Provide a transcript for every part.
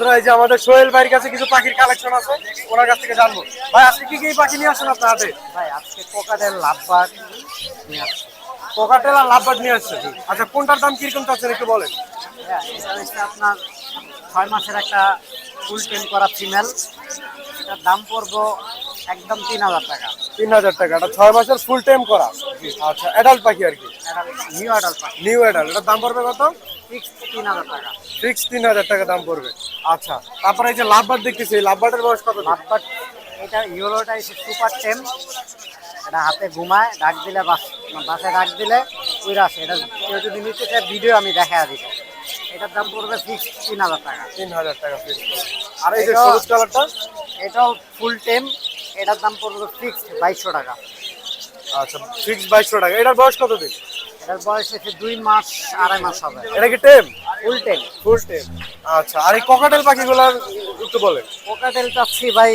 বন্ধুরা এই যে আমাদের সোহেল ভাইয়ের কাছে কিছু পাখির কালেকশন আছে, ওনার কাছ থেকে জানবো। ভাই আজকে কি কি পাখি নিয়ে আসেন আপনার হাতে? ভাই আজকে কোকাটেল লাভবার্ড নিয়ে আসছি। কোকাটেল আর লাভবার্ড নিয়ে আসছে। আচ্ছা কোনটার দাম কিরকম চাচ্ছেন একটু বলেন। হ্যাঁ, এটা হচ্ছে আপনার 6 মাসের একটা ফুল টেম করা ফিমেল। এটার দাম পড়বো একদম 3000 টাকা। 3000 টাকা। এটা 6 মাসের ফুল টাইম করা। আচ্ছা অ্যাডাল্ট পাখি আর কি। এটা নিউ অ্যাডাল্ট পাখি। New adult. এটার দাম পড়বে কত? ফিক্স 3000 টাকা। ফিক্স 3000 টাকা দাম পড়বে। আচ্ছা তারপরে এই যে লাভবার্ড দেখতেছি, এই লাভবার্ডের বয়স কত? লাভবার্ড এটা ইয়েলোটা হচ্ছে সুপার টেম। এটা হাতে ঘুমায়, ডাক দিলে বাসায় ডাক দিলে উইরা আসে। এটা কেউ যদি নিতে চায় ভিডিও আমি দেখা দিব। এটার দাম পড়বে ফিক্স 3000 টাকা। 3000 টাকা ফিক্স। আর এই যে এটাও- সবুজ কালারটা? এটাও ফুল টেম। এটার দাম পড়বে ফিক্স 2200 টাকা। আচ্ছা ফিক্স 2200 টাকা। এটার বয়স কত দিন? এটার বয়স হচ্ছে 2 মাস 2.5 মাস হবে। এটা কি টেম? ফুল টেম। ফুল টেম। আচ্ছা আর এই ককাটেল পাখিগুলোর একটু বলেন। কোকাটেল চাচ্ছি ভাই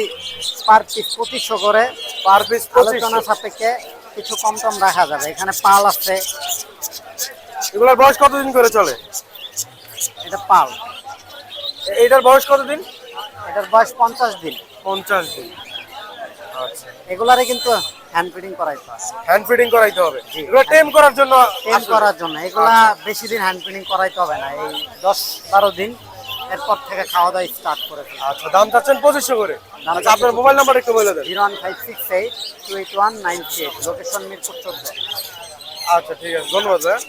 পার পিস 2500 করে। পার পিস আলোচনা 2500। সাপেক্ষে কিছু কম টম রাখা যাবে। এখানে পাল আছে। এগুলোর বয়স কতদিন করে চলে? এটা পাল। এটার বয়স কতদিন? এটার বয়স 50 দিন। 50 দিন। আচ্ছা এগুলারে কিন্তু হ্যান্ড ফিডিং করাইতে হয়। হ্যান্ড ফিডিং করাইতে হবে। জি। এগুলো টেম করার জন্য টেম আসলে। করার জন্য এগুলা বেশি দিন হ্যান্ড ফিডিং করাইতে হবে না। এই 10-12 দিন এরপর থেকে খাওয়া দাওয়া স্টার্ট করে ফেলবে। আচ্ছা দাম চাচ্ছেন 2500 করে। দাম আচ্ছা আপনার মোবাইল নাম্বার একটু বলে দেন। 01568 281 938। লোকেশন মিরপুর 14। আচ্ছা ঠিক আছে, ধন্যবাদ ভাই।